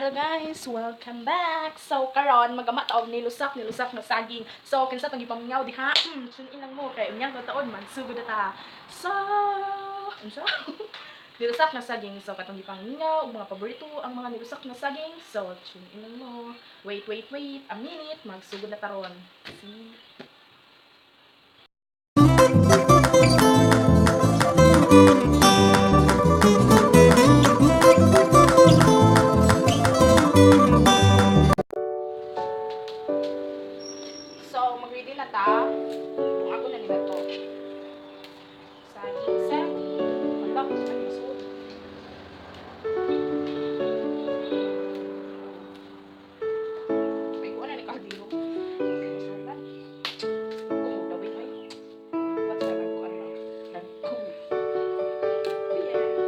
Hello guys, welcome back. So karon magama taog nilusak na saging. So kinsa tong gipamingaw diha? Sunin lang mo kay unyang taon man sugod ta. So unsa? Nilusak na saging. So katong gipamingaw ug mga paborito ang mga nilusak na saging. So sunin lang mo. Wait, a minute magsugod na taron. See? So, mag-ready na ta. Kung ako na nila to. Saging. Wala ko sa isod. May kuha na ni Kaldiro. Masalan. Kung magdawin ay. What's the right kuha na? Nag-cool. Yeah.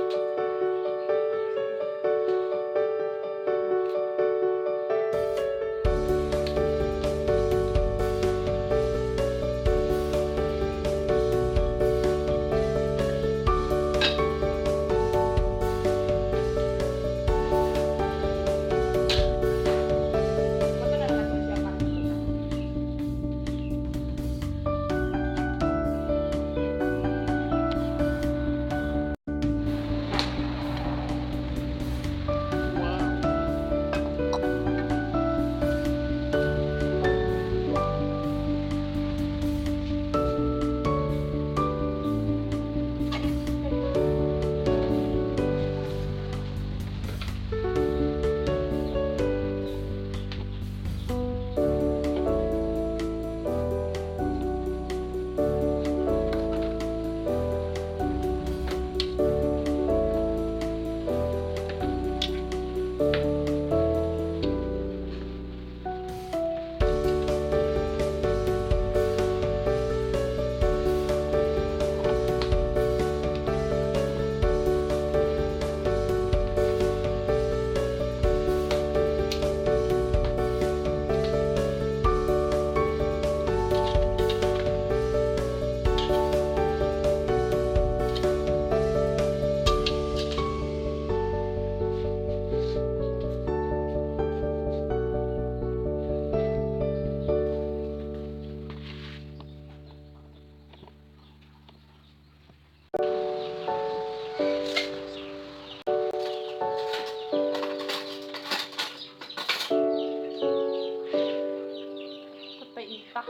Paita.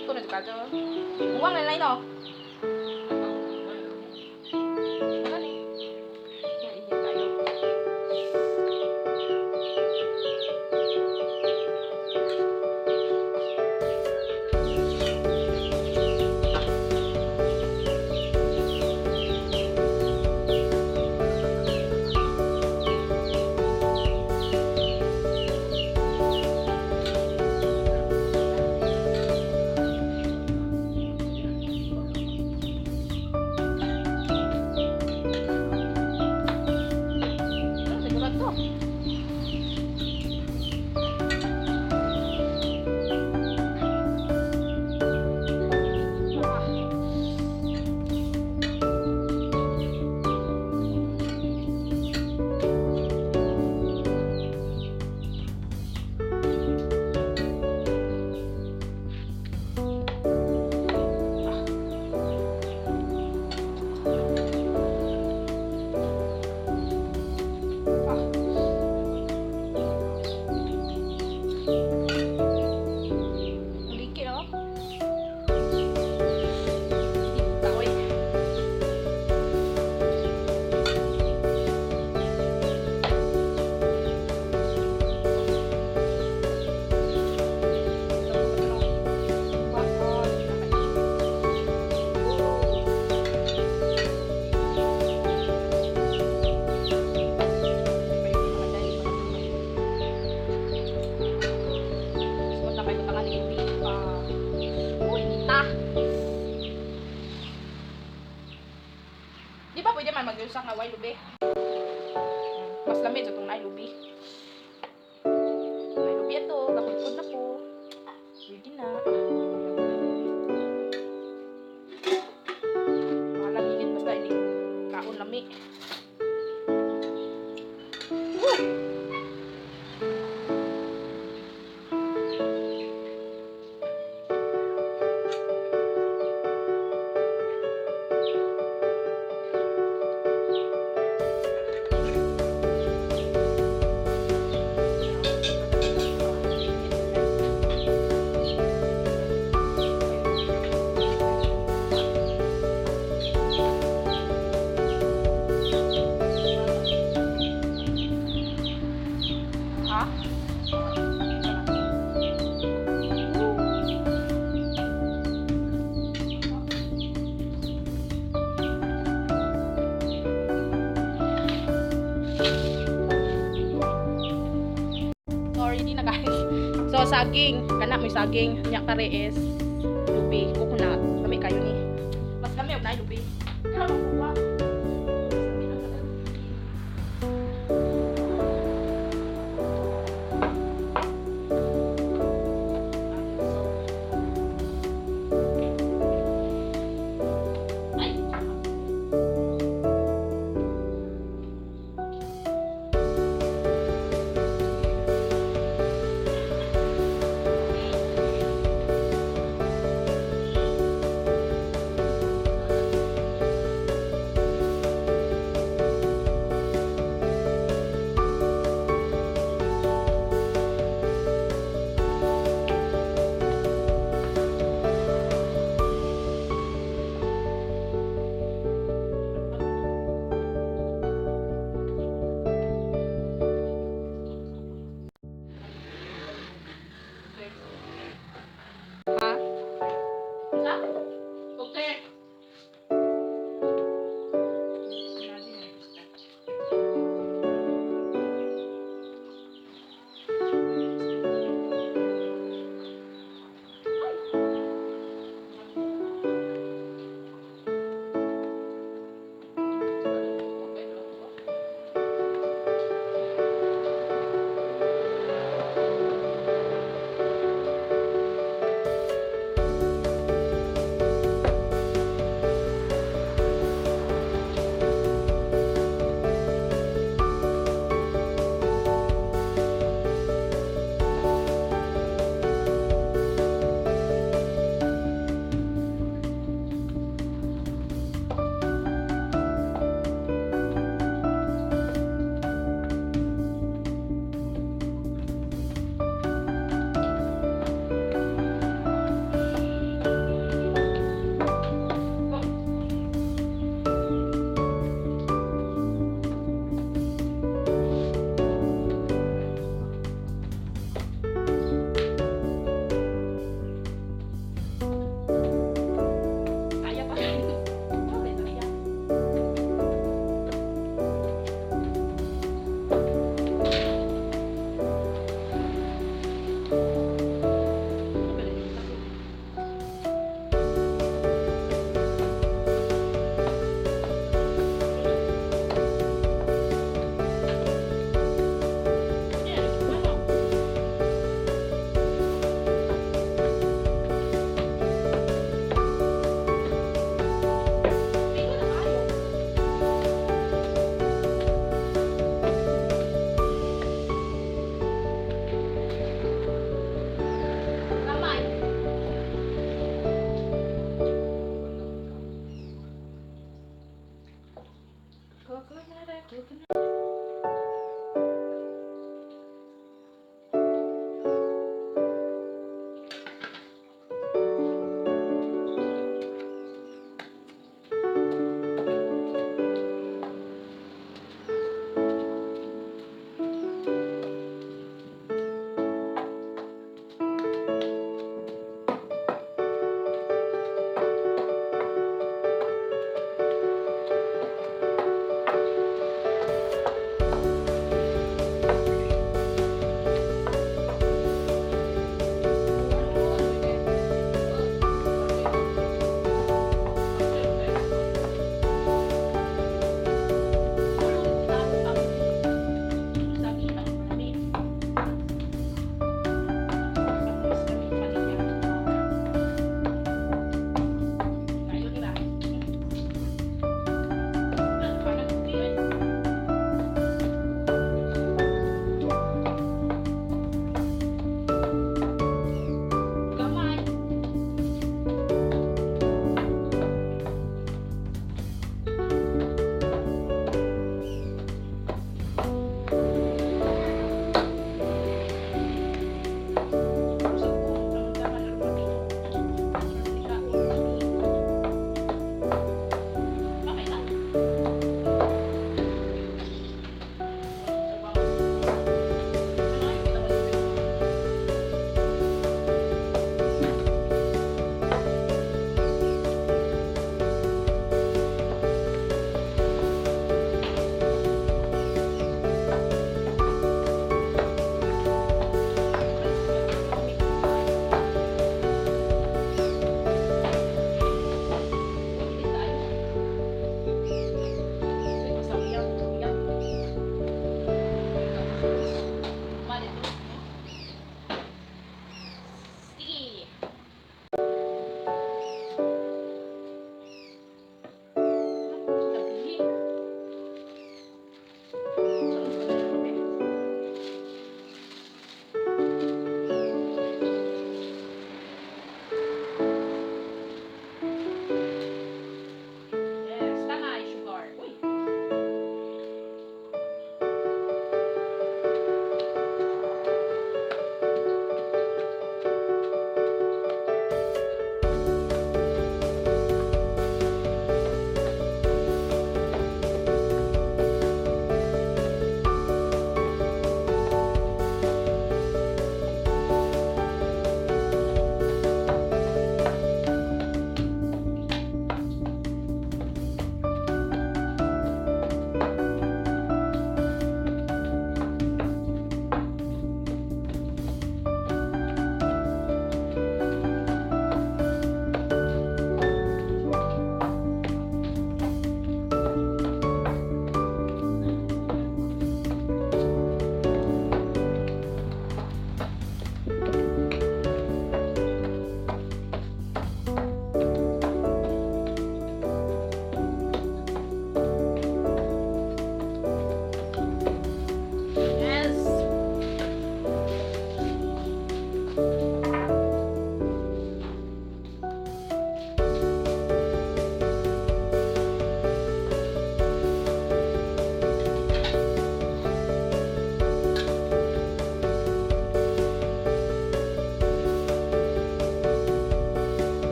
Ito na ka dyan. Buwang na line, oh. Ano ni? Mainit tayo. Di ba pwede man mag-usak na way lubi? Mas lamig sa itong nailubi. Nailubi ito. Kapulpod na po. Ready na. gani. Ready na guys. So saging, kana may saging, nya pare is lubi, coconut. Kami kayo ni. Mas kami og nay lubi. Kaya mo kuha. Ha? Isa? Okay.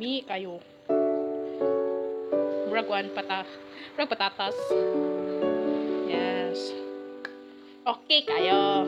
lami kayo. Murag patatas. Yes. Okay kayo.